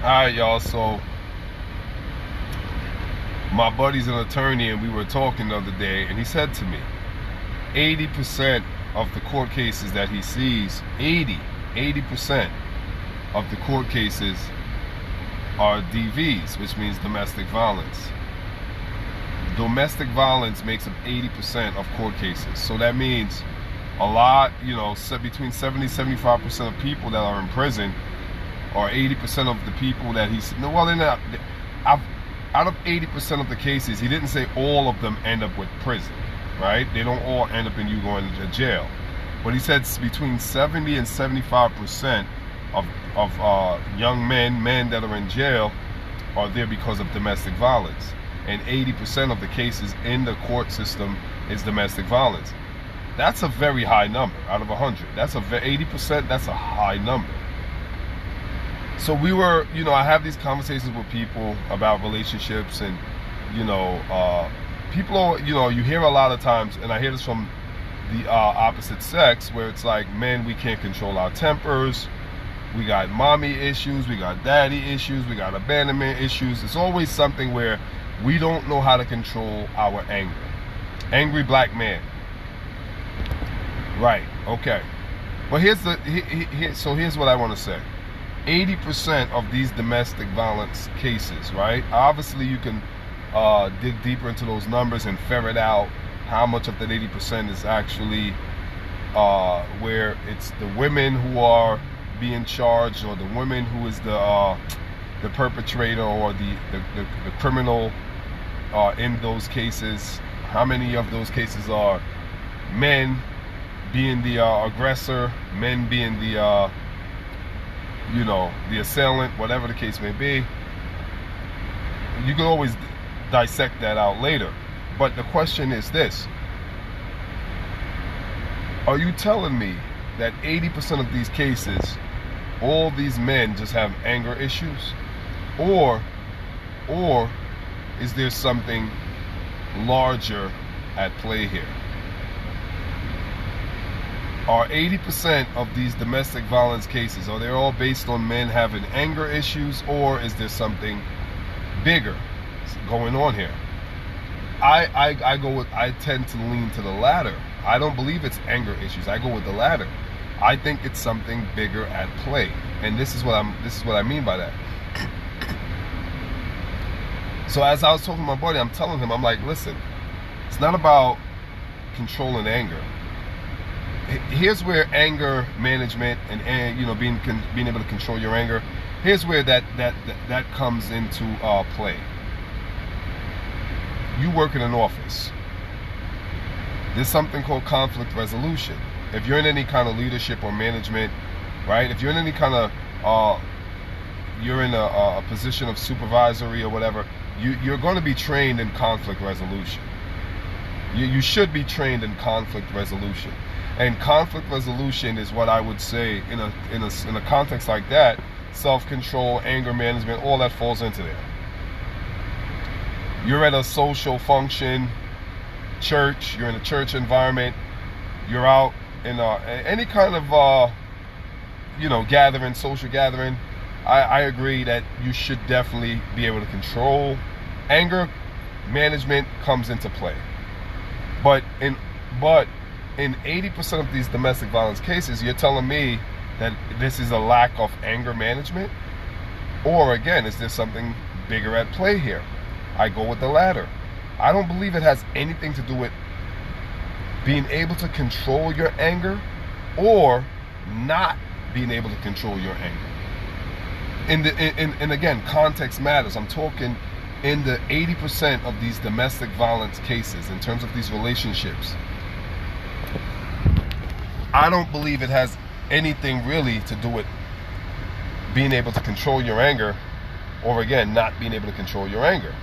Alright, y'all, so my buddy's an attorney and we were talking the other day, and he said to me 80% of the court cases that he sees, 80% of the court cases are DVs, which means domestic violence. Domestic violence makes up 80% of court cases. So that means a lot, between 70-75% of people that are in prison, or 80% of the people that he's, well, they're not, out of 80% of the cases, he didn't say all of them end up with prison, right? They don't all end up in you going to jail. But he said between 70 and 75% of young men that are in jail are there because of domestic violence. And 80% of the cases in the court system is domestic violence. That's a very high number out of 100. That's 80%, that's a high number. So we were, I have these conversations with people about relationships, and, people, you hear a lot of times, and I hear this from the opposite sex, where it's like, men, we can't control our tempers. We got mommy issues, we got daddy issues, we got abandonment issues. It's always something where we don't know how to control our anger. Angry black man. Right, okay. But here's what I want to say. 80% of these domestic violence cases, right? Obviously, you can dig deeper into those numbers and ferret out how much of that 80% is actually where it's the women who are being charged, or the women who is the perpetrator, or the criminal in those cases. How many of those cases are men being the aggressor, men being the the assailant, whatever the case may be. You can always dissect that out later. But the question is this: are you telling me that 80% of these cases, all these men just have anger issues? Or is there something larger at play here? Are 80% of these domestic violence cases, are they all based on men having anger issues, or is there something bigger going on here? I tend to lean to the latter. I don't believe it's anger issues. I go with the latter. I think it's something bigger at play, and this is what I mean by that. So as I was talking to my buddy, I'm telling him, I'm like, listen, it's not about controlling anger. Here's where anger management and being able to control your anger, here's where that comes into play. You work in an office. There's something called conflict resolution. If you're in any kind of leadership or management, right? If you're in any kind of you're in a position of supervisory or whatever, you're going to be trained in conflict resolution. You should be trained in conflict resolution. And conflict resolution is what I would say in a context like that. Self-control, anger management, all that falls into there. You're at a social function, church. You're in a church environment. You're out in any kind of gathering, social gathering. I agree that you should definitely be able to control. Anger management comes into play, but in 80% of these domestic violence cases, you're telling me that this is a lack of anger management? Or again, is there something bigger at play here? I go with the latter. I don't believe it has anything to do with being able to control your anger or not being able to control your anger. And again, context matters. I'm talking in the 80% of these domestic violence cases, in terms of these relationships, I don't believe it has anything really to do with being able to control your anger, or again, not being able to control your anger.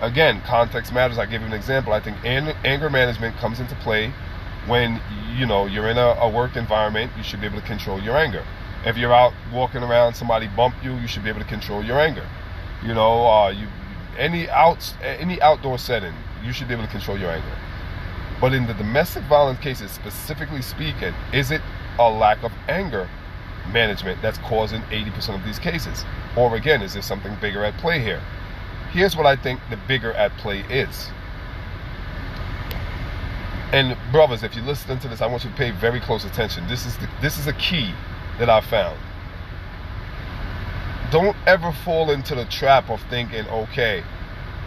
Again, context matters. I give you an example. I think anger management comes into play when you're in a work environment. You should be able to control your anger. If you're out walking around, somebody bumped you, you should be able to control your anger. Any outdoor setting, you should be able to control your anger. But in the domestic violence cases, specifically speaking, is it a lack of anger management that's causing 80% of these cases? Or again, is there something bigger at play here? Here's what I think the bigger at play is. And brothers, if you're listening to this, I want you to pay very close attention. This is a key that I found. Don't ever fall into the trap of thinking, okay,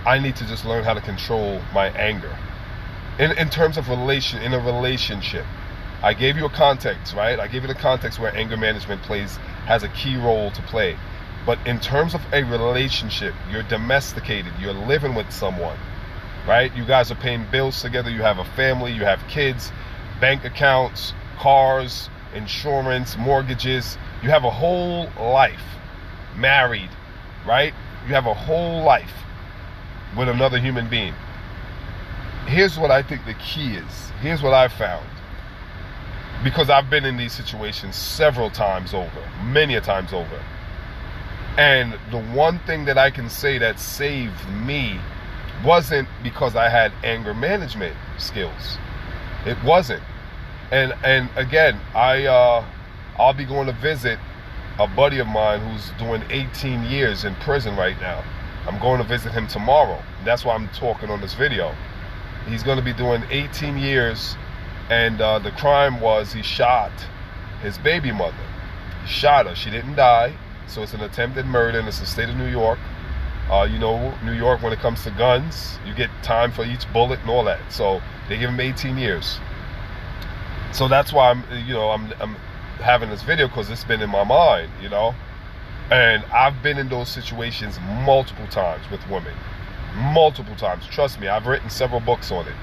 I need to just learn how to control my anger. In terms of in a relationship, I gave you a context, right? I gave you the context where anger management has a key role to play. But in terms of a relationship, you're domesticated, you're living with someone, right? You guys are paying bills together, you have a family, you have kids, bank accounts, cars, insurance, mortgages. You have a whole life. Married, right? You have a whole life with another human being. Here's what I think the key is. Here's what I found. Because I've been in these situations several times over, many a times over. And the one thing that I can say that saved me wasn't because I had anger management skills. It wasn't. And again, I'll be going to visit a buddy of mine who's doing 18 years in prison right now. I'm going to visit him tomorrow. That's why I'm talking on this video. He's going to be doing 18 years, and the crime was he shot his baby mother. He shot her. She didn't die, so it's an attempted murder, and it's the state of New York. You know, New York, when it comes to guns, you get time for each bullet and all that. So they give him 18 years. So that's why I'm having this video, because it's been in my mind, you know. And I've been in those situations multiple times with women. Multiple times. Trust me, I've written several books on it.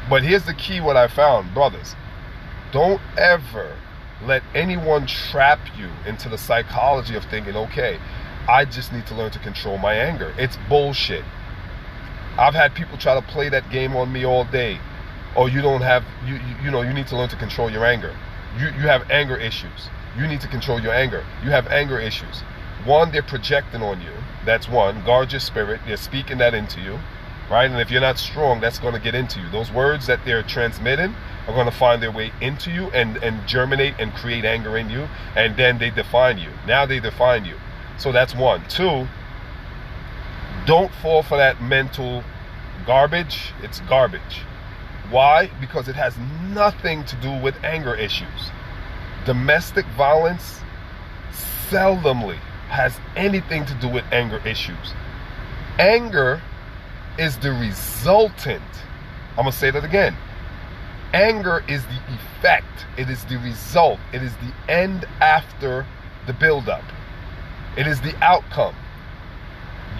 But here's the key, what I found, brothers. Don't ever let anyone trap you into the psychology of thinking, okay, I just need to learn to control my anger. It's bullshit. I've had people try to play that game on me all day. Oh, you don't have, you need to learn to control your anger. You have anger issues. You need to control your anger. You have anger issues. One, they're projecting on you. That's one. Guard your spirit. They're speaking that into you, right? And if you're not strong, that's going to get into you. Those words that they're transmitting are going to find their way into you and germinate and create anger in you. And then they define you. Now they define you. So that's one. Two, don't fall for that mental garbage. It's garbage. Why? Because it has nothing to do with anger issues. Domestic violence seldomly has anything to do with anger issues. Anger is the resultant. I'm going to say that again. Anger is the effect. It is the result. It is the end after the buildup. It is the outcome.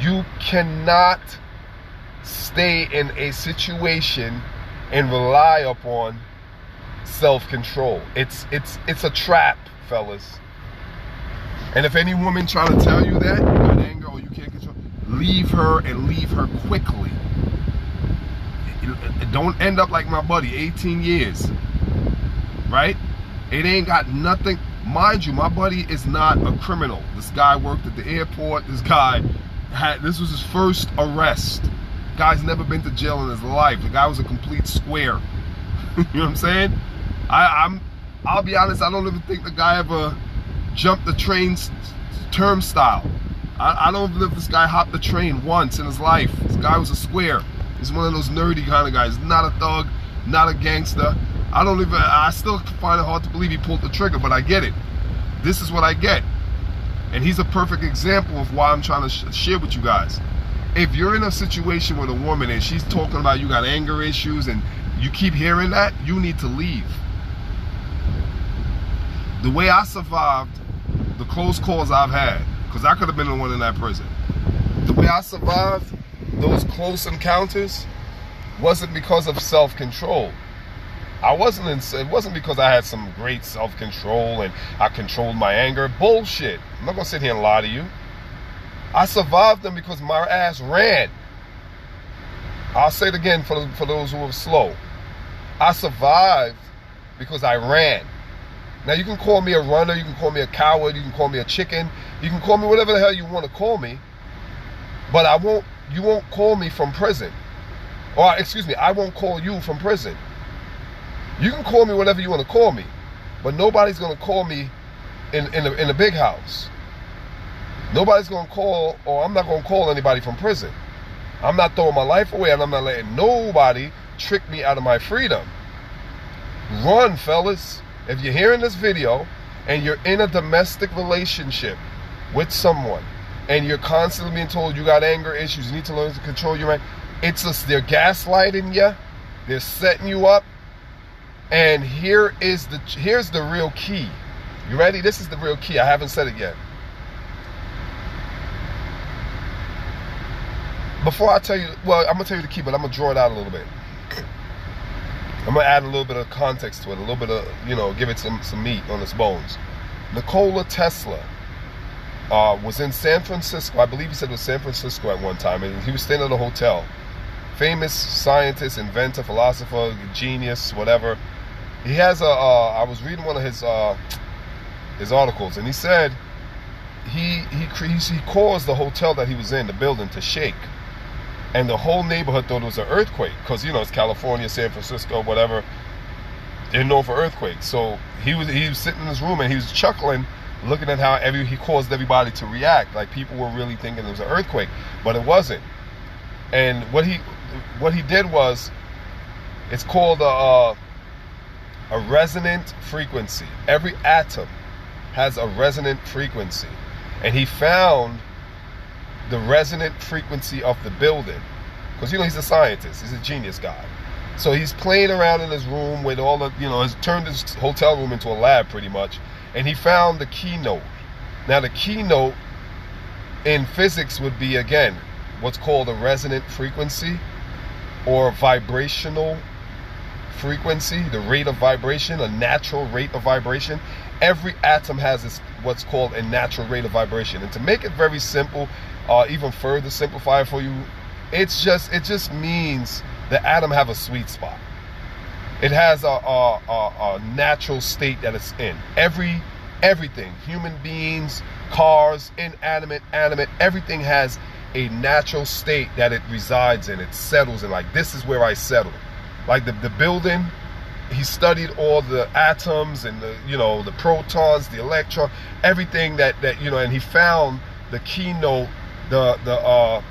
You cannot stay in a situation and rely upon self-control. It's a trap, fellas. And if any woman trying to tell you that you got anger or you can't control, leave her, and leave her quickly. Don't end up like my buddy, 18 years, right? It ain't got nothing. Mind you, my buddy is not a criminal. This guy worked at the airport. This was his first arrest. Guy's never been to jail in his life. The guy was a complete square. You know what I'm saying? I'll be honest, I don't even think the guy ever jumped the train's turnstile. I don't even know if this guy hopped the train once in his life. This guy was a square. He's one of those nerdy kind of guys. Not a thug, not a gangster. I still find it hard to believe he pulled the trigger, but I get it. This is what I get. And he's a perfect example of why I'm trying to share with you guys. If you're in a situation with a woman and she's talking about you got anger issues and you keep hearing that, you need to leave. The way I survived the close calls I've had, because I could have been the one in that prison. The way I survived those close encounters wasn't because of self-control. It wasn't because I had some great self-control and I controlled my anger. Bullshit. I'm not going to sit here and lie to you. I survived them because my ass ran. I'll say it again for those who are slow. I survived because I ran. Now you can call me a runner, you can call me a coward, you can call me a chicken, you can call me whatever the hell you want to call me, but you won't call me from prison. Or excuse me, I won't call you from prison. You can call me whatever you want to call me, but nobody's going to call me in a big house. Nobody's gonna call, or I'm not gonna call anybody from prison. I'm not throwing my life away, and I'm not letting nobody trick me out of my freedom. Run, fellas. If you're hearing this video and you're in a domestic relationship with someone and you're constantly being told you got anger issues, you need to learn to control your anger. It's just they're gaslighting you, they're setting you up, and here's the real key. You ready? This is the real key. I haven't said it yet. Before I tell you, well, I'm gonna tell you the key, but I'm gonna draw it out a little bit. I'm gonna add a little bit of context to it, a little bit of, give it some meat on its bones. Nikola Tesla was in San Francisco. I believe he said it was San Francisco at one time, and he was staying at a hotel. Famous scientist, inventor, philosopher, genius, whatever. He has I was reading one of his articles, and he said he caused the hotel that he was in, the building, to shake. And the whole neighborhood thought it was an earthquake because, it's California, San Francisco, whatever. They're known for earthquakes. So he was sitting in his room and he was chuckling, looking at how he caused everybody to react. Like people were really thinking it was an earthquake, but it wasn't. And what he did was, it's called a resonant frequency. Every atom has a resonant frequency, and he found the resonant frequency of the building, because he's a scientist, he's a genius guy. So he's playing around in his room with all the, has turned his hotel room into a lab pretty much, and he found the keynote. Now the keynote in physics would be, again, what's called a resonant frequency or vibrational frequency, the rate of vibration, a natural rate of vibration. Every atom has this, what's called a natural rate of vibration. And to make it very simple, even further simplify it for you, it just means the atom have a sweet spot. It has a natural state that it's in. Everything, human beings, cars, inanimate, animate, everything has a natural state that it resides in. It settles in. Like, this is where I settle. Like the building, he studied all the atoms and the protons, the electron, everything that and he found the keynote, the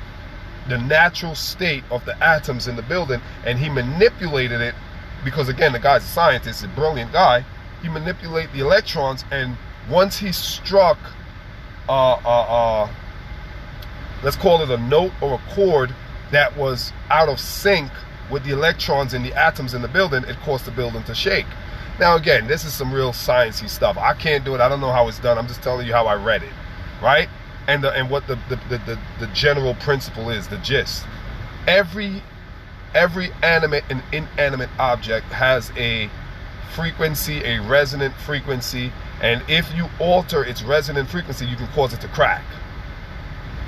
natural state of the atoms in the building, and he manipulated it, because again, the guy's a scientist, a brilliant guy. He manipulated the electrons, and once he struck let's call it a note or a chord that was out of sync with the electrons and the atoms in the building, it caused the building to shake. Now again, this is some real sciencey stuff. I can't do it. I don't know how it's done. I'm just telling you how I read it, right? And what the general principle is, the gist. Every animate and inanimate object has a frequency, a resonant frequency, and if you alter its resonant frequency, you can cause it to crack.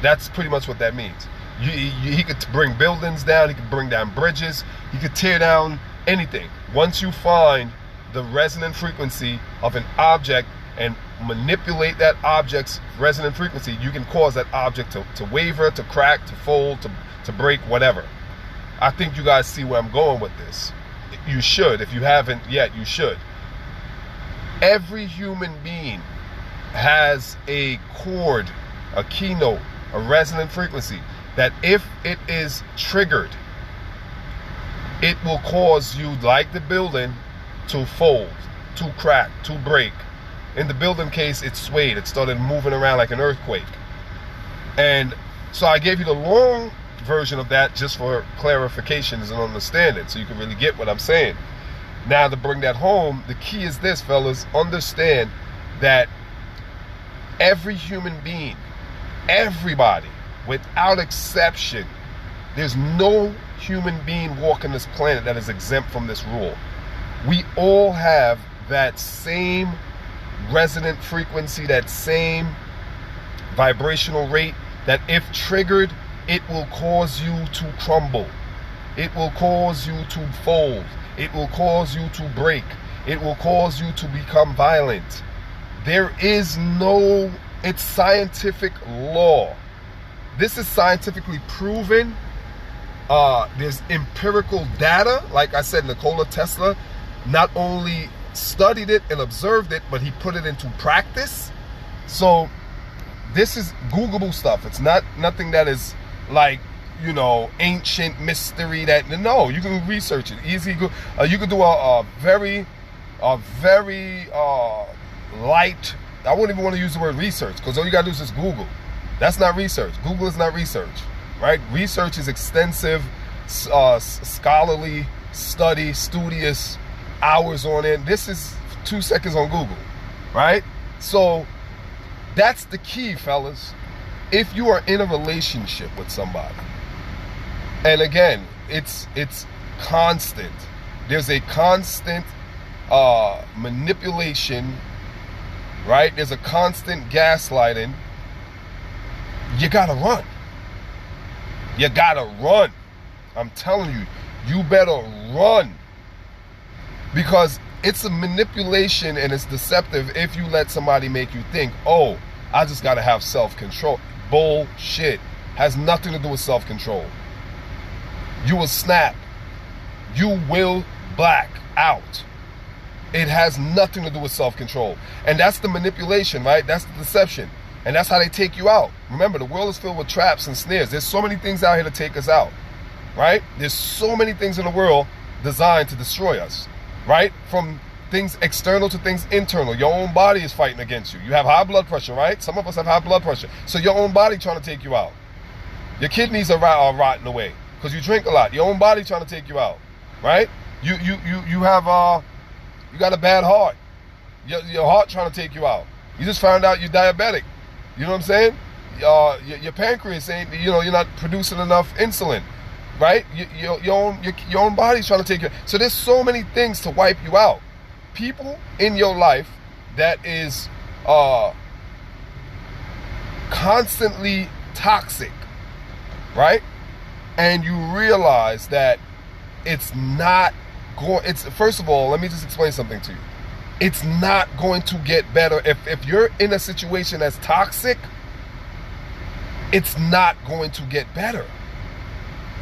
That's pretty much what that means. He could bring buildings down, he could bring down bridges, he could tear down anything. Once you find the resonant frequency of an object and manipulate that object's resonant frequency, you can cause that object to waver, to crack, to fold, to break, whatever. I think you guys see where I'm going with this. You should. If you haven't yet, you should. Every human being has a chord, a keynote, a resonant frequency that if it is triggered, it will cause you, like the building, to fold, to crack, to break. In the building case, it swayed. It started moving around like an earthquake. And so I gave you the long version of that just for clarification and understanding, so you can really get what I'm saying. Now, to bring that home, the key is this, fellas. Understand that every human being, everybody, without exception, there's no human being walking this planet that is exempt from this rule. We all have that same resonant frequency, that same vibrational rate, that if triggered, it will cause you to crumble. It will cause you to fold. It will cause you to break. It will cause you to become violent. There is no, it's scientific law. This is scientifically proven. There's empirical data. Like I said, Nikola Tesla not only studied it and observed it, but he put it into practice. So this is Googleable stuff. It's not nothing that is like, you know, ancient mystery that, no, you can research it. Easy. You can do a very light, I wouldn't even want to use the word research, because all you gotta do is just Google. That's not research. Google is not research, right? Research is extensive, scholarly study, studious, hours on end. This is 2 seconds on Google, right? So that's the key, fellas. If you are in a relationship with somebody, and again, it's constant. There's a constant manipulation, right? There's a constant gaslighting. You gotta run. You gotta run. I'm telling you, you better run. Because it's a manipulation and it's deceptive if you let somebody make you think, oh, I just gotta have self-control. Bullshit. Has nothing to do with self-control. You will snap. You will black out. It has nothing to do with self-control. And that's the manipulation, right? That's the deception. And that's how they take you out. Remember, the world is filled with traps and snares. There's so many things out here to take us out, right? There's so many things in the world designed to destroy us, right? From things external to things internal. Your own body is fighting against you. You have high blood pressure, right? Some of us have high blood pressure. So your own body trying to take you out. Your kidneys are rotting away because you drink a lot. Your own body trying to take you out, right? You have you got a bad heart. Your heart trying to take you out. You just found out you're diabetic. You know what I'm saying? Your pancreas ain't, you know, you're not producing enough insulin, right? Your own body's trying to take you. So there's so many things to wipe you out. People in your life that is constantly toxic, right? And you realize that it's not going. First of all, let me just explain something to you. It's not going to get better. If you're in a situation that's toxic, it's not going to get better.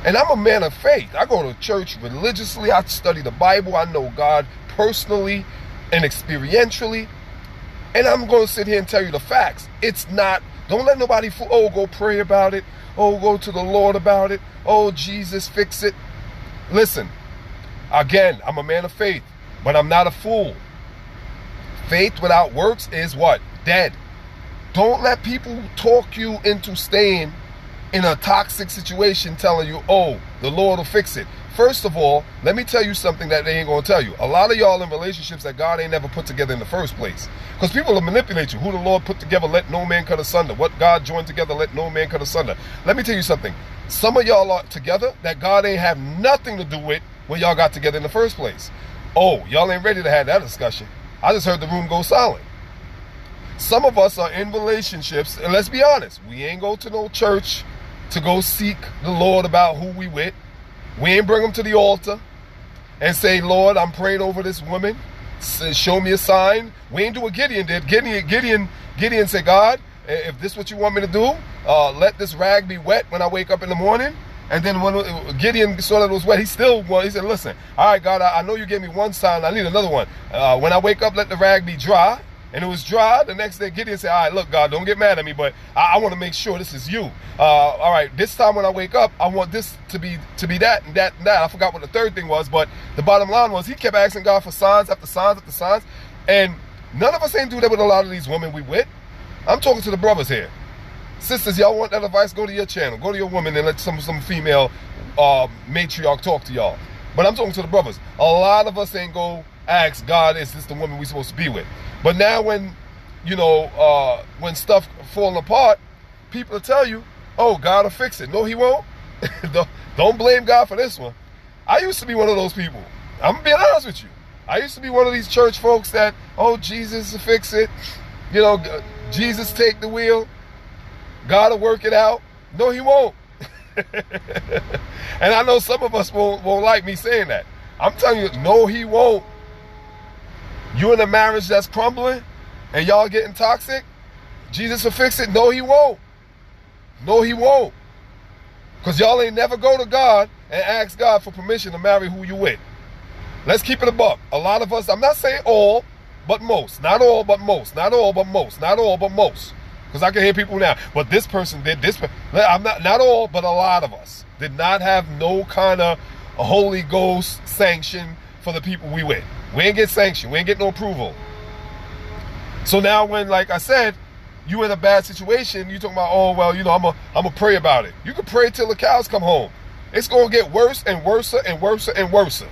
And I'm a man of faith. I go to church religiously. I study the Bible. I know God personally and experientially. And I'm going to sit here and tell you the facts. It's not. Don't let nobody fool. Oh, go pray about it. Oh, go to the Lord about it. Oh, Jesus, fix it. Listen, again, I'm a man of faith, but I'm not a fool. Faith without works is what? Dead. Don't let people talk you into staying in a toxic situation telling you, oh, the Lord will fix it. First of all, let me tell you something that they ain't going to tell you. A lot of y'all in relationships that God ain't never put together in the first place. Because people will manipulate you. Who the Lord put together, let no man cut asunder. What God joined together, let no man cut asunder. Let me tell you something. Some of y'all are together that God ain't have nothing to do with when y'all got together in the first place. Oh, y'all ain't ready to have that discussion. I just heard the room go silent. Some of us are in relationships, and let's be honest, we ain't go to no church to go seek the Lord about who we with. We ain't bring them to the altar and say, Lord, I'm praying over this woman. Show me a sign. We ain't do what Gideon did. Gideon said, God, if this is what you want me to do, let this rag be wet when I wake up in the morning. And then when Gideon saw that it was wet, he said, listen, all right, God, I know you gave me one sign. I need another one. When I wake up, let the rag be dry. And it was dry. The next day, Gideon said, all right, look, God, don't get mad at me, but I want to make sure this is you. All right, this time when I wake up, I want this to be that and that and that. I forgot what the third thing was, but the bottom line was he kept asking God for signs after signs after signs. And none of us ain't do that with a lot of these women we with. I'm talking to the brothers here. Sisters, y'all want that advice? Go to your channel. Go to your woman and let some female matriarch talk to y'all. But I'm talking to the brothers. A lot of us ain't go ask God, is this the woman we supposed to be with? But now when, you know, when stuff falling apart, people will tell you, oh, God will fix it. No, he won't. Don't blame God for this one. I used to be one of those people. I'm being honest with you. I used to be one of these church folks that, oh, Jesus will fix it. You know, Jesus take the wheel. God will work it out. No, he won't. And I know some of us won't like me saying that. I'm telling you, no, he won't. You in a marriage that's crumbling and y'all getting toxic, Jesus will fix it. No, he won't. No, he won't. Because y'all ain't never go to God and ask God for permission to marry who you with. Let's keep it a buck. A lot of us, I'm not saying all, but most. Not all, but most. Not all, but most. Not all, but most. Because I can hear people now, but this person did this. I'm not all, but a lot of us did not have no kind of Holy Ghost sanction for the people we with. We ain't get sanctioned. We ain't get no approval. So now when, like I said, you in a bad situation, you talking about, oh, well, you know, I'm gonna pray about it. You can pray till the cows come home. It's going to get worse and worse and worse and worse.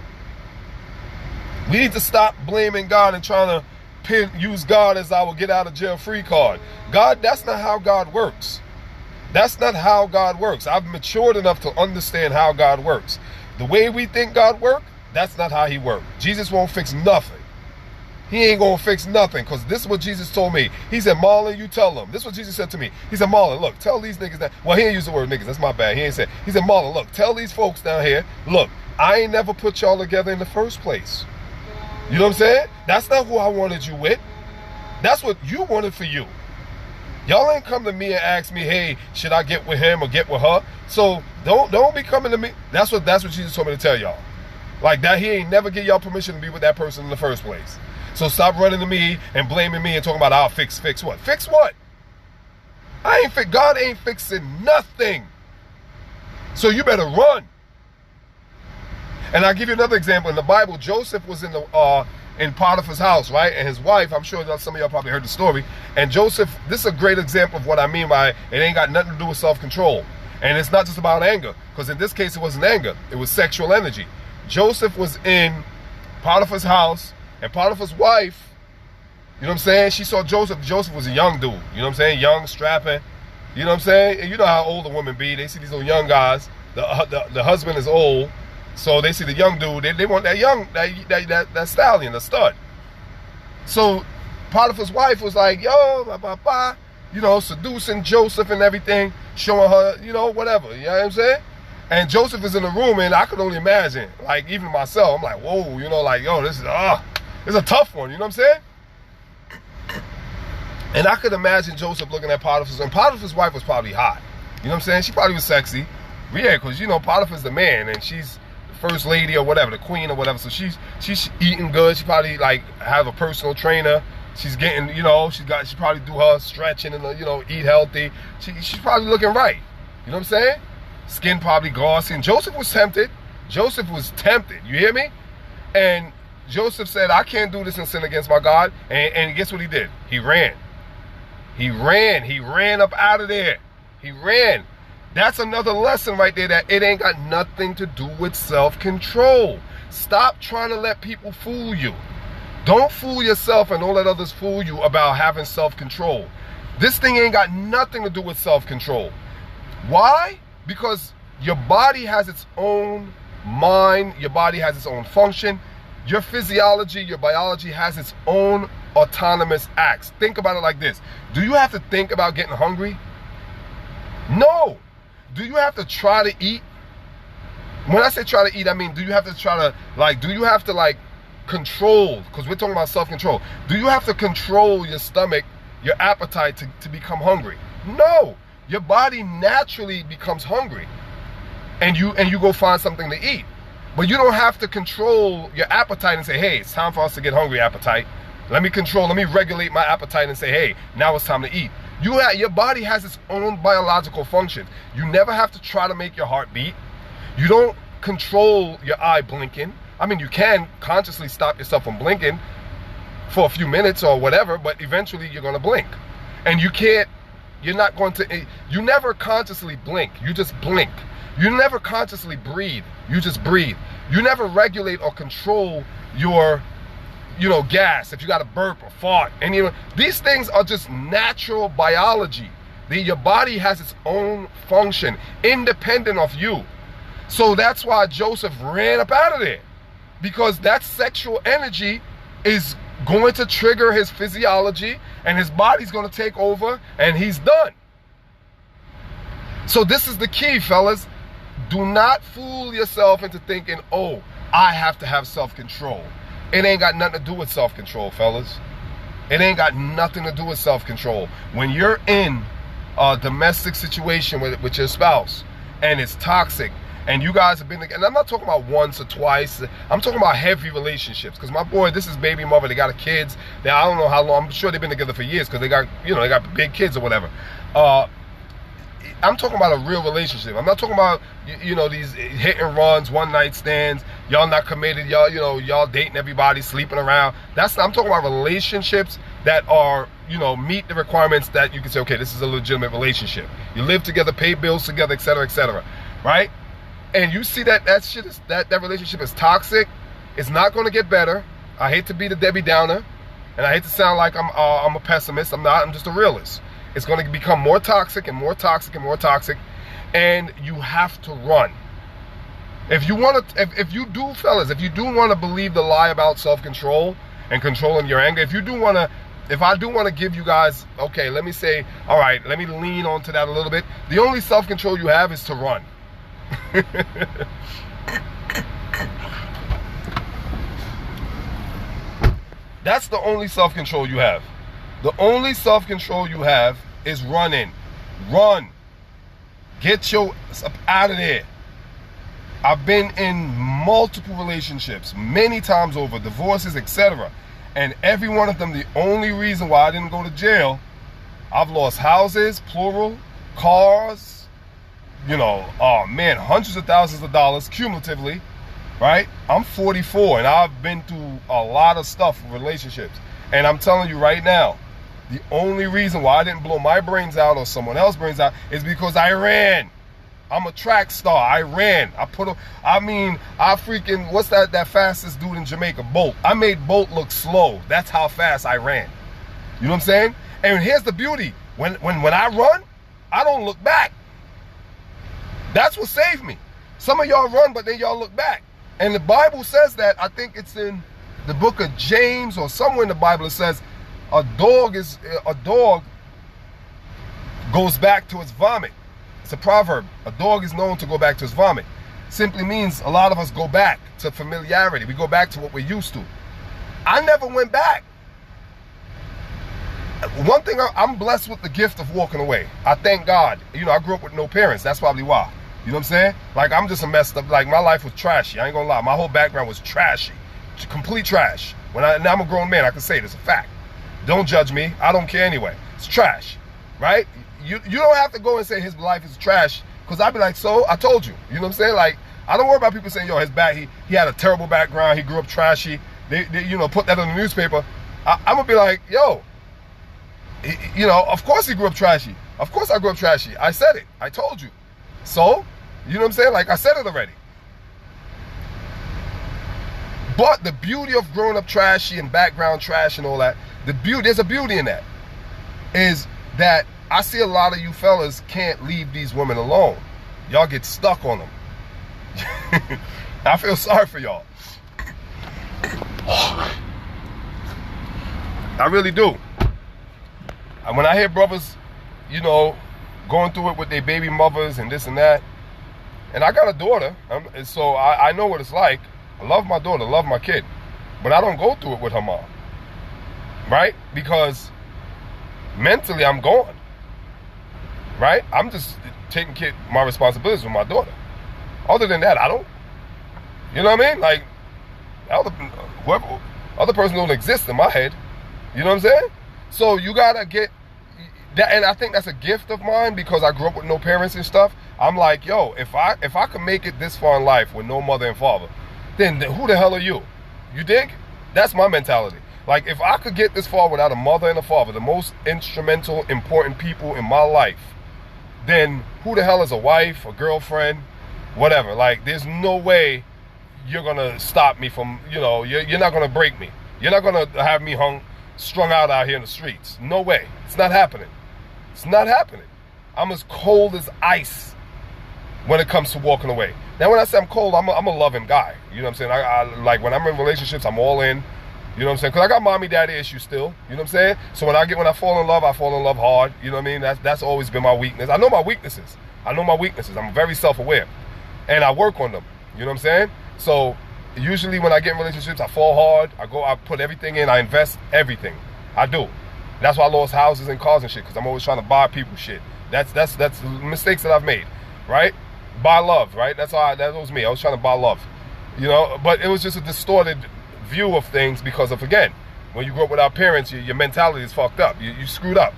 We need to stop blaming God and trying to use God as our get out of jail free card. God, that's not how God works. That's not how God works. I've matured enough to understand how God works. The way we think God works, that's not how he works. Jesus won't fix nothing. He ain't going to fix nothing, because this is what Jesus told me. He said, Marlon, you tell them. This is what Jesus said to me. He said, Marlon, look, tell these niggas that. Well, he didn't use the word niggas. That's my bad. He ain't said. He said, Marlon, look, tell these folks down here, look, I ain't never put y'all together in the first place. You know what I'm saying? That's not who I wanted you with. That's what you wanted for you. Y'all ain't come to me and ask me, hey, should I get with him or get with her? So don't be coming to me. That's what Jesus told me to tell y'all. Like that, he ain't never give y'all permission to be with that person in the first place. So stop running to me and blaming me and talking about I'll fix what? Fix what? God ain't fixing nothing. So you better run. And I'll give you another example. In the Bible, Joseph was in Potiphar's house, right? And his wife, I'm sure some of y'all probably heard the story. And Joseph, this is a great example of what I mean by it ain't got nothing to do with self-control. And it's not just about anger, because in this case it wasn't anger, it was sexual energy. Joseph was in Potiphar's house, and Potiphar's wife, you know what I'm saying? She saw Joseph. Joseph was a young dude, you know what I'm saying? Young, strapping, you know what I'm saying? And you know how older women be. They see these little young guys. The husband is old, so they see the young dude. They want that young, that stallion, the stud. So Potiphar's wife was like, yo, blah, blah, blah, you know, seducing Joseph and everything, showing her, you know, whatever, you know what I'm saying? And Joseph is in the room, and I could only imagine, like, even myself, I'm like, whoa, you know, like, yo, this is a tough one, you know what I'm saying? And I could imagine Joseph looking at Potiphar's, and Potiphar's wife was probably hot. You know what I'm saying? She probably was sexy. But yeah, because, you know, Potiphar's the man, and she's the first lady or whatever, the queen or whatever. So she's eating good. She probably, like, have a personal trainer. She's getting, you know, she probably do her stretching and, you know, eat healthy. She's probably looking right. You know what I'm saying? Skin probably glossy. And Joseph was tempted. Joseph was tempted. You hear me? And Joseph said, I can't do this and sin against my God. And guess what he did? He ran. He ran up out of there. He ran. That's another lesson right there, that it ain't got nothing to do with self-control. Stop trying to let people fool you. Don't fool yourself and don't let others fool you about having self-control. This thing ain't got nothing to do with self-control. Why? Because your body has its own mind. Your body has its own function. Your physiology, your biology has its own autonomous acts. Think about it like this. Do you have to think about getting hungry? No. Do you have to try to eat? When I say try to eat, I mean, do you have to try to, like, do you have to, like, control? Because we're talking about self-control. Do you have to control your stomach, your appetite to become hungry? No. Your body naturally becomes hungry. And you go find something to eat. But you don't have to control your appetite and say, hey, it's time for us to get hungry, appetite. Let me regulate my appetite and say, hey, now it's time to eat. Your body has its own biological function. You never have to try to make your heart beat. You don't control your eye blinking. I mean, you can consciously stop yourself from blinking for a few minutes or whatever, but eventually you're going to blink. And you never consciously blink. You just blink. You never consciously breathe. You just breathe. You never regulate or control your, gas. If you got to burp or fart. And these things are just natural biology. Your body has its own function, independent of you. So that's why Joseph ran up out of there. Because that sexual energy is going to trigger his physiology, and his body's going to take over, and he's done. So this is the key, fellas. Do not fool yourself into thinking, oh, I have to have self-control. It ain't got nothing to do with self-control, fellas. It ain't got nothing to do with self-control. When you're in a domestic situation with your spouse, and it's toxic, and you guys have been together, and I'm not talking about once or twice, I'm talking about heavy relationships, because my boy, this is baby mother, they got kids, I don't know how long, I'm sure they've been together for years, because they got, you know, they got big kids or whatever. I'm talking about a real relationship. I'm not talking about, you know, these hit and runs, one night stands, y'all not committed, y'all, you know, y'all dating everybody, sleeping around. I'm talking about relationships that are, you know, meet the requirements that you can say, okay, this is a legitimate relationship. You live together, pay bills together, etc., right? And you see that shit is, that relationship is toxic. It's not going to get better. I hate to be the Debbie Downer, and I hate to sound like I'm a pessimist. I'm not. I'm just a realist. It's going to become more toxic and more toxic and more toxic, and you have to run. If you want to, if you do, fellas, if you do want to believe the lie about self-control and controlling your anger, if I do want to give you guys, okay, let me say, all right, let me lean onto that a little bit. The only self-control you have is to run. That's the only self-control you have. The only self-control you have is running. Run. Get your up out of there. I've been in multiple relationships, many times over, divorces, etc. And every one of them, the only reason why I didn't go to jail, I've lost houses, plural, cars, you know, oh man, hundreds of thousands of dollars cumulatively, right? I'm 44 and I've been through a lot of stuff with relationships. And I'm telling you right now, the only reason why I didn't blow my brains out or someone else's brains out is because I ran. I'm a track star. I ran. I freaking, what's that fastest dude in Jamaica? Bolt. I made Bolt look slow. That's how fast I ran. You know what I'm saying? And here's the beauty. When I run, I don't look back. That's what saved me. Some of y'all run, but then y'all look back. And the Bible says that, I think it's in the book of James or somewhere in the Bible, it says a dog goes back to its vomit. It's a proverb. A dog is known to go back to its vomit. Simply means a lot of us go back to familiarity. We go back to what we're used to. I never went back. One thing, I'm blessed with the gift of walking away. I thank God. You know, I grew up with no parents. That's probably why. You know what I'm saying? Like, I'm just a messed up, like, my life was trashy. I ain't gonna lie. My whole background was trashy. Complete trash. Now I'm a grown man, I can say it. It's a fact. Don't judge me. I don't care anyway. It's trash, right? You don't have to go and say his life is trash, because I'd be like, so? I told you. You know what I'm saying? Like, I don't worry about people saying, yo, he had a terrible background, he grew up trashy. They you know, put that in the newspaper. I'm gonna be like, yo, you know, of course he grew up trashy. Of course I grew up trashy. I said it. I told you. So, you know what I'm saying? Like, I said it already. But the beauty of growing up trashy and background trash and all that, there's a beauty in that, is that I see a lot of you fellas can't leave these women alone. Y'all get stuck on them. I feel sorry for y'all. I really do. And when I hear brothers, you know, going through it with their baby mothers and this and that, and I got a daughter, so I know what it's like. I love my daughter, love my kid, but I don't go through it with her mom, right? Because mentally I'm gone, right? I'm just taking care of my responsibilities with my daughter. Other than that, I don't. You know what I mean? Like, other person don't exist in my head. You know what I'm saying? So you gotta get that, and I think that's a gift of mine because I grew up with no parents and stuff. I'm like, yo, if I could make it this far in life with no mother and father, then who the hell are you? You dig? That's my mentality. Like, if I could get this far without a mother and a father, the most instrumental, important people in my life, then who the hell is a wife, a girlfriend, whatever? Like, there's no way you're gonna stop me from, you know, you're not gonna break me. You're not gonna have me strung out here in the streets. No way. It's not happening. It's not happening. I'm as cold as ice when it comes to walking away. Now, when I say I'm cold, I'm a loving guy. You know what I'm saying? I like, when I'm in relationships, I'm all in. You know what I'm saying? Because I got mommy daddy issues still. You know what I'm saying? So when I fall in love hard. You know what I mean? That's always been my weakness. I know my weaknesses. I'm very self-aware. And I work on them. You know what I'm saying? So usually when I get in relationships, I fall hard. I put everything in. I invest everything. I do. That's why I lost houses and cars and shit, because I'm always trying to buy people shit. That's mistakes that I've made, right? buy love, right? That was me. I was trying to buy love, you know. But it was just a distorted view of things because of, again, when you grew up without parents, your mentality is fucked up. You screwed up.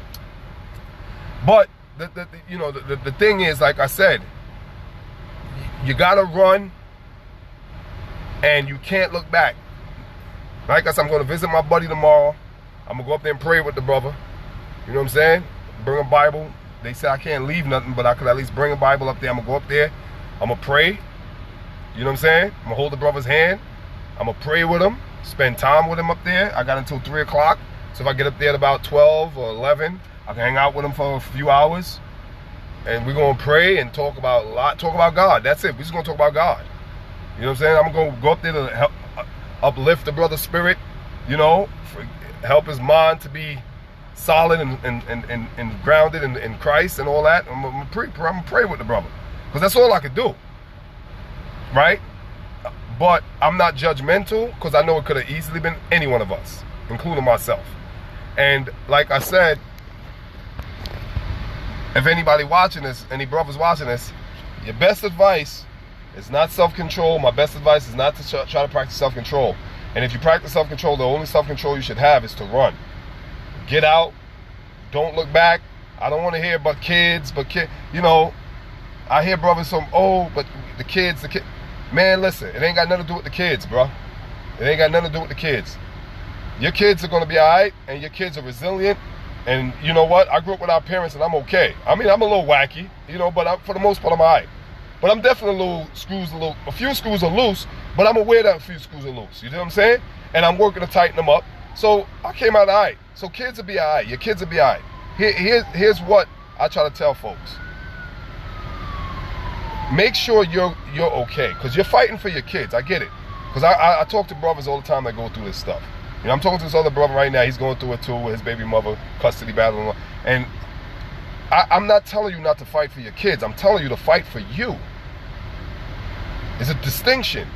But the thing is, like I said, you gotta run, and you can't look back. Like I said, I'm gonna visit my buddy tomorrow. I'm gonna go up there and pray with the brother. You know what I'm saying? Bring a Bible. They say I can't leave nothing, but I could at least bring a Bible up there. I'm gonna go up there. I'm gonna pray. You know what I'm saying? I'm gonna hold the brother's hand. I'm gonna pray with him. Spend time with him up there. I got until 3 o'clock. So if I get up there at about 12 or 11, I can hang out with him for a few hours. And we're gonna pray and talk about God. That's it. We're just gonna talk about God. You know what I'm saying? I'm gonna go up there to help uplift the brother's spirit, you know, help his mind to be solid and grounded in Christ and all that. I'm gonna pray with the brother, because that's all I could do, right? But I'm not judgmental, because I know it could have easily been any one of us, including myself. And like I said, if anybody watching this, any brothers watching this, your best advice is not self-control. My best advice is not to try to practice self-control. And if you practice self-control, the only self-control you should have is to run. Get out. Don't look back. I don't want to hear about kids, you know, I hear brothers from, oh, but the kids. Man, listen, it ain't got nothing to do with the kids, bro. It ain't got nothing to do with the kids. Your kids are going to be all right, and your kids are resilient. And you know what? I grew up without parents, and I'm okay. I mean, I'm a little wacky, you know, but for the most part, I'm all right. But I'm definitely a few screws are loose, but I'm aware that a few screws are loose. You know what I'm saying? And I'm working to tighten them up. So I came out all right. So kids will be all right. Your kids will be all right. Here's what I try to tell folks. Make sure you're okay, because you're fighting for your kids. I get it. Because I talk to brothers all the time that go through this stuff. You know, I'm talking to this other brother right now. He's going through it too with his baby mother, custody battle. And I'm not telling you not to fight for your kids. I'm telling you to fight for you. It's a distinction.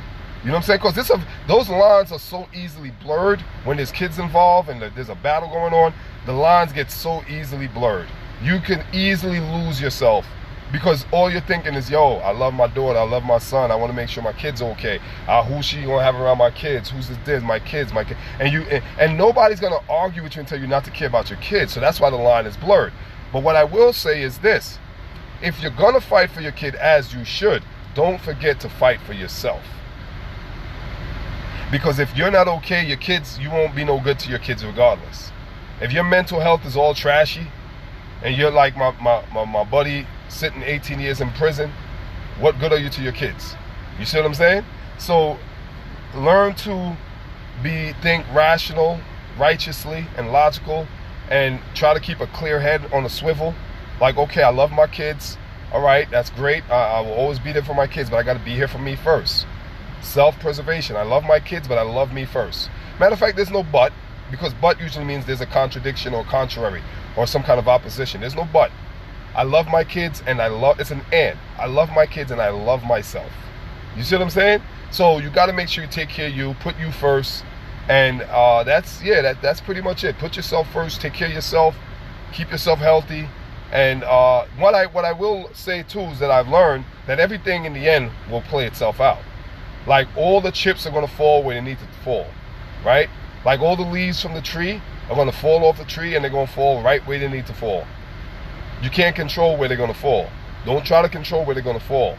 You know what I'm saying? Because those lines are so easily blurred when there's kids involved and there's a battle going on. The lines get so easily blurred. You can easily lose yourself, because all you're thinking is, yo, I love my daughter, I love my son, I want to make sure my kid's okay. Who's she gonna have around my kids? Who's this? My kids, my kids. And nobody's gonna argue with you and tell you not to care about your kids. So that's why the line is blurred. But what I will say is this: if you're gonna fight for your kid, as you should, don't forget to fight for yourself. Because if you're not okay, your kids, you won't be no good to your kids regardless. If your mental health is all trashy, and you're like my buddy sitting 18 years in prison, what good are you to your kids? You see what I'm saying? So learn to think rational, righteously, and logical, and try to keep a clear head on a swivel. Like, okay, I love my kids. All right, that's great. I will always be there for my kids, but I got to be here for me first. Self-preservation. I love my kids, but I love me first. Matter of fact, there's no but, because but usually means there's a contradiction or contrary or some kind of opposition. There's no but. I love my kids, and it's an and. I love my kids, and I love myself. You see what I'm saying? So you got to make sure you take care of you, put you first, and that's pretty much it. Put yourself first, take care of yourself, keep yourself healthy. And what I will say too is that I've learned that everything in the end will play itself out. Like, all the chips are going to fall where they need to fall, right? Like, all the leaves from the tree are going to fall off the tree, and they're going to fall right where they need to fall. You can't control where they're going to fall. Don't try to control where they're going to fall.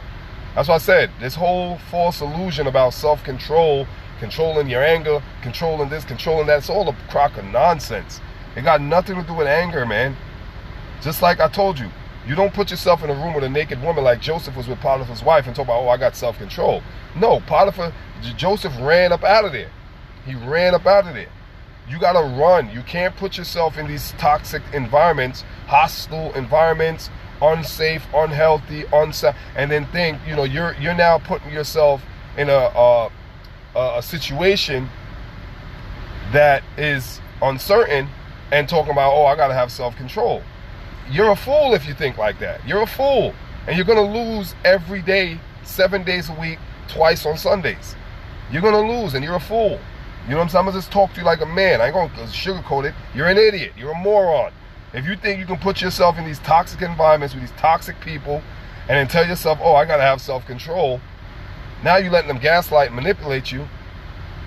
That's why I said, this whole false illusion about self-control, controlling your anger, controlling this, controlling that, it's all a crock of nonsense. It got nothing to do with anger, man. Just like I told you, you don't put yourself in a room with a naked woman like Joseph was with Potiphar's wife and talk about, oh, I got self-control. No, Joseph ran up out of there. He ran up out of there. You got to run. You can't put yourself in these toxic environments, hostile environments, unsafe, unhealthy, and then think, you know, you're now putting yourself in a situation that is uncertain and talking about, oh, I got to have self-control. You're a fool if you think like that. You're a fool. And you're going to lose every day, 7 days a week, twice on Sundays. You're going to lose, and you're a fool. You know what I'm saying? I'm going to just talk to you like a man. I ain't going to sugarcoat it. You're an idiot. You're a moron. If you think you can put yourself in these toxic environments with these toxic people and then tell yourself, oh, I got to have self-control, now you're letting them gaslight and manipulate you.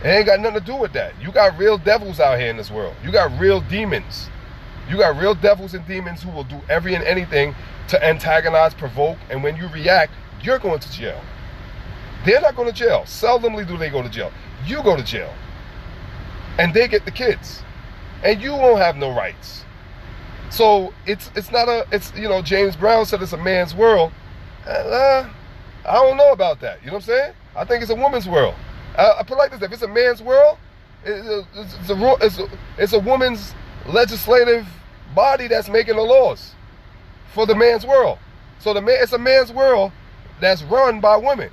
It ain't got nothing to do with that. You got real devils out here in this world. You got real demons. You got real devils and demons who will do every and anything to antagonize, provoke, and when you react, you're going to jail. They're not going to jail. Seldomly do they go to jail. You go to jail. And they get the kids. And you won't have no rights. So it's James Brown said it's a man's world. I don't know about that. You know what I'm saying? I think it's a woman's world. I put it like this: if it's a man's world, it's a woman's legislative body that's making the laws for the man's world. So it's a man's world that's run by women.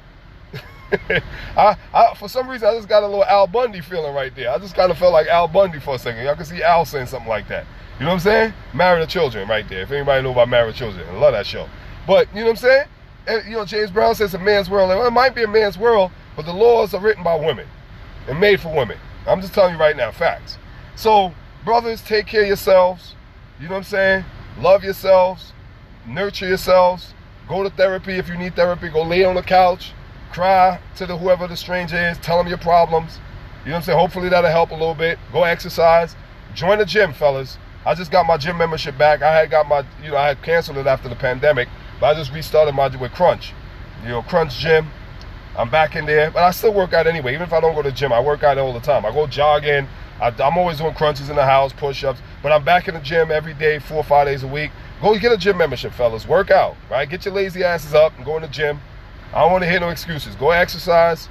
For some reason, I just got a little Al Bundy feeling right there. I just kind of felt like Al Bundy for a second. Y'all can see Al saying something like that. You know what I'm saying? Married to Children right there. If anybody know about Married to Children, I love that show. But you know what I'm saying? And, James Brown says it's a man's world. Well, it might be a man's world, but the laws are written by women and made for women. I'm just telling you right now, facts. So, brothers, take care of yourselves. You know what I'm saying? Love yourselves. Nurture yourselves. Go to therapy if you need therapy. Go lay on the couch. Cry to whoever the stranger is. Tell them your problems. You know what I'm saying? Hopefully that'll help a little bit. Go exercise. Join the gym, fellas. I just got my gym membership back. I had canceled it after the pandemic, but I just restarted with Crunch. Crunch Gym. I'm back in there, but I still work out anyway. Even if I don't go to the gym, I work out all the time. I go jogging. I'm always doing crunches in the house, push-ups, but I'm back in the gym every day, 4 or 5 days a week. Go get a gym membership, fellas. Work out, right? Get your lazy asses up and go in the gym. I don't want to hear no excuses. Go exercise,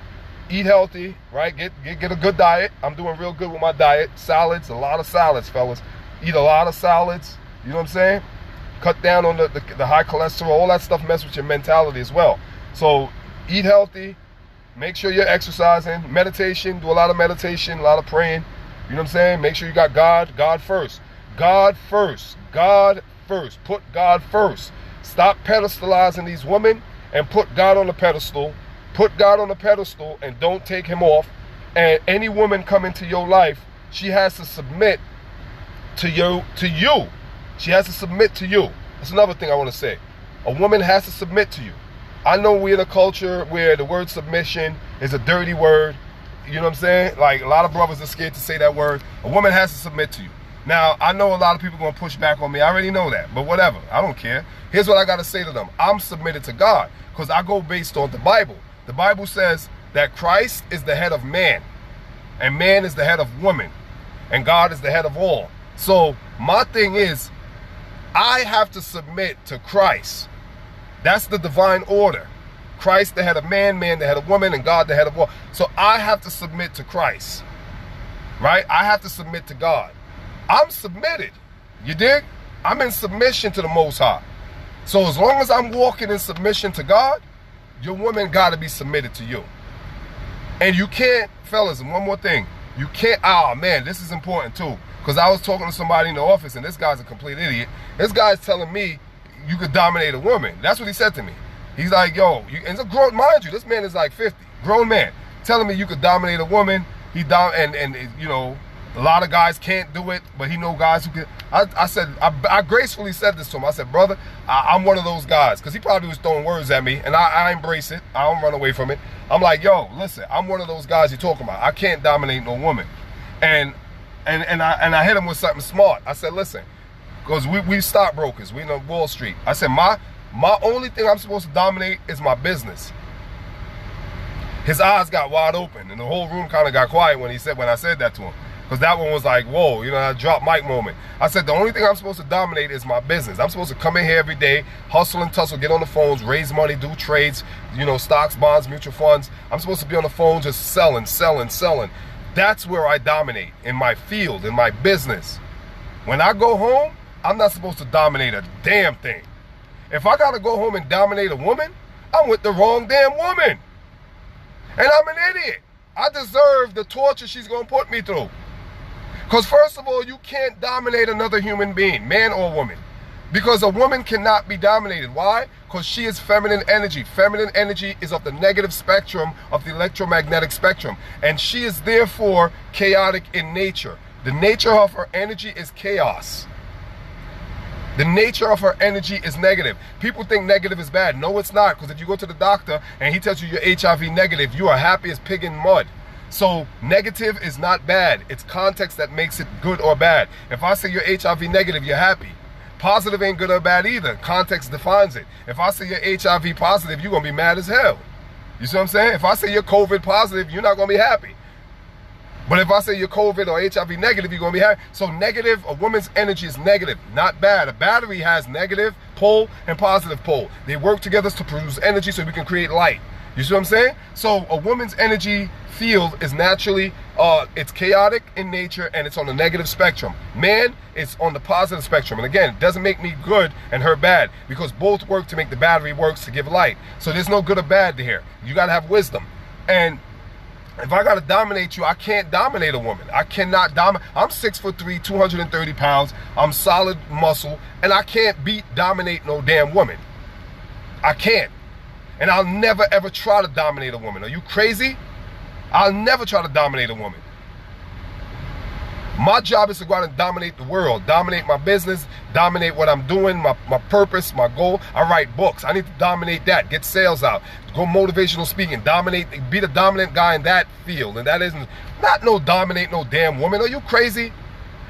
eat healthy, right? Get a good diet. I'm doing real good with my diet. Salads, a lot of salads, fellas. Eat a lot of salads. You know what I'm saying? Cut down on the high cholesterol. All that stuff mess with your mentality as well. So eat healthy. Make sure you're exercising. Meditation. Do a lot of meditation, a lot of praying. You know what I'm saying? Make sure you got God first. God first. God first. Put God first. Stop pedestalizing these women and put God on the pedestal. Put God on the pedestal and don't take him off. And any woman come into your life, she has to submit to you. She has to submit to you. That's another thing I want to say. A woman has to submit to you. I know we're in a culture where the word submission is a dirty word. You know what I'm saying? Like, a lot of brothers are scared to say that word. A woman has to submit to you. Now, I know a lot of people are going to push back on me. I already know that. But whatever. I don't care. Here's what I got to say to them. I'm submitted to God because I go based on the Bible. The Bible says that Christ is the head of man. And man is the head of woman. And God is the head of all. So, my thing is, I have to submit to Christ. That's the divine order. Christ the head of man, man the head of woman, and God the head of all. So I have to submit to Christ. Right? I have to submit to God. I'm submitted. You dig? I'm in submission to the Most High. So as long as I'm walking in submission to God, your woman got to be submitted to you. And you can't, fellas, and one more thing. You can't, man, this is important too. Because I was talking to somebody in the office, and this guy's a complete idiot. This guy's telling me you could dominate a woman. That's what he said to me. He's like, yo, and it's a grown, mind you, this man is like 50, grown man, telling me you could dominate a woman. And a lot of guys can't do it, but he know guys who can. I gracefully said this to him. I said, brother, I'm one of those guys, because he probably was throwing words at me, and I embrace it. I don't run away from it. I'm like, yo, listen, I'm one of those guys you're talking about. I can't dominate no woman. And I hit him with something smart. I said, listen, because we stockbrokers, we know Wall Street. I said, my only thing I'm supposed to dominate is my business. His eyes got wide open, and the whole room kind of got quiet when I said that to him. Because that one was like, whoa, that drop mic moment. I said, the only thing I'm supposed to dominate is my business. I'm supposed to come in here every day, hustle and tussle, get on the phones, raise money, do trades, stocks, bonds, mutual funds. I'm supposed to be on the phone just selling. That's where I dominate, in my field, in my business. When I go home, I'm not supposed to dominate a damn thing. If I got to go home and dominate a woman, I'm with the wrong damn woman. And I'm an idiot. I deserve the torture she's going to put me through. Because first of all, you can't dominate another human being, man or woman. Because a woman cannot be dominated. Why? Because she is feminine energy. Feminine energy is of the negative spectrum of the electromagnetic spectrum. And she is therefore chaotic in nature. The nature of her energy is chaos. The nature of her energy is negative. People think negative is bad. No, it's not. Because if you go to the doctor and he tells you you're HIV negative, you are happy as pig in mud. So negative is not bad. It's context that makes it good or bad. If I say you're HIV negative, you're happy. Positive ain't good or bad either. Context defines it. If I say you're HIV positive, you're going to be mad as hell. You see what I'm saying? If I say you're COVID positive, you're not going to be happy. But if I say you're COVID or HIV negative, you're going to be happy. So negative, a woman's energy is negative, not bad. A battery has negative pole and positive pole. They work together to produce energy so we can create light. You see what I'm saying? So a woman's energy field is naturally, it's chaotic in nature and it's on the negative spectrum. Man, it's on the positive spectrum. And again, it doesn't make me good and her bad because both work to make the battery works to give light. So there's no good or bad here. You got to have wisdom. And if I got to dominate you, I can't dominate a woman. I cannot dominate. I'm 6'3", 230 pounds. I'm solid muscle. And I can't dominate no damn woman. I can't. And I'll never ever try to dominate a woman. Are you crazy? I'll never try to dominate a woman. My job is to go out and dominate the world, dominate my business, dominate what I'm doing, my purpose, my goal. I write books. I need to dominate that, get sales out, go motivational speaking, dominate, be the dominant guy in that field. And that isn't, not no dominate no damn woman. Are you crazy?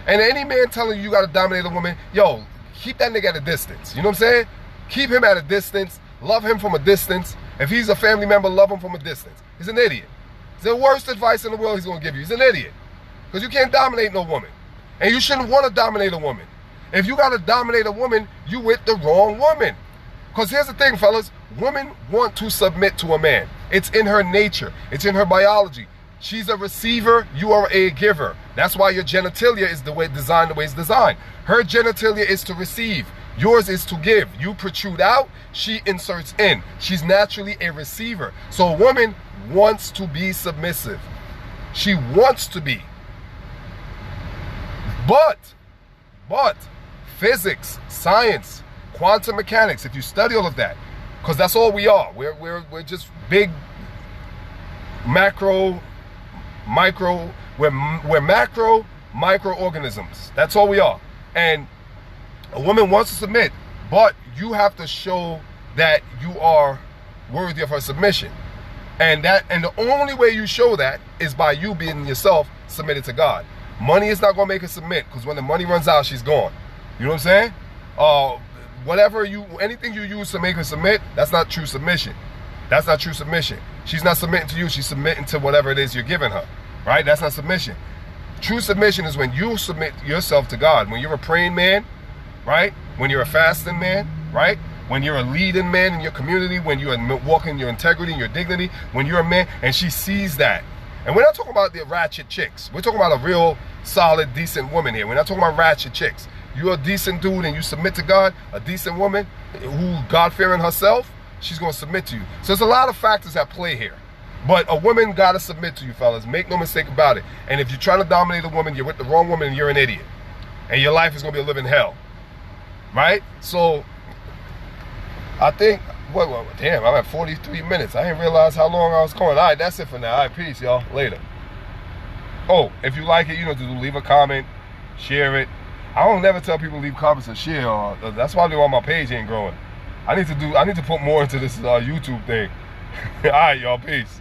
And any man telling you got to dominate a woman, yo, keep that nigga at a distance. You know what I'm saying? Keep him at a distance. Love him from a distance. If he's a family member, love him from a distance. He's an idiot. It's the worst advice in the world he's going to give you. He's an idiot. Because you can't dominate no woman. And you shouldn't want to dominate a woman. If you got to dominate a woman, you with the wrong woman. Because here's the thing, fellas. Women want to submit to a man. It's in her nature. It's in her biology. She's a receiver. You are a giver. That's why your genitalia is the way designed, the way it's designed. Her genitalia is to receive. Yours is to give. You protrude out. She inserts in. She's naturally a receiver. So a woman wants to be submissive. She wants to be. But physics, science, quantum mechanics, if you study all of that, because that's all we are. We're just big macro, micro, we're macro, microorganisms. That's all we are. And a woman wants to submit, but you have to show that you are worthy of her submission. And the only way you show that is by you being yourself submitted to God. Money is not going to make her submit, because when the money runs out, she's gone. You know what I'm saying? Anything you use to make her submit, that's not true submission. That's not true submission. She's not submitting to you, she's submitting to whatever it is you're giving her. Right? That's not submission. True submission is when you submit yourself to God. When you're a praying man, right? When you're a fasting man, right? When you're a leading man in your community, when you're walking your integrity and your dignity, when you're a man, and she sees that. And we're not talking about the ratchet chicks. We're talking about a real solid, decent woman here. We're not talking about ratchet chicks. You're a decent dude and you submit to God, a decent woman who God-fearing herself, she's going to submit to you. So there's a lot of factors at play here. But a woman got to submit to you, fellas. Make no mistake about it. And if you're trying to dominate a woman, you're with the wrong woman and you're an idiot. And your life is going to be a living hell. Right? So I think, damn, I'm at 43 minutes. I didn't realize how long I was going. All right, that's it for now. All right, peace, y'all. Later. Oh, if you like it, you know what to do. Leave a comment, share it. I don't never tell people to leave comments or share. That's why my page ain't growing. I need to put more into this YouTube thing. All right, y'all. Peace.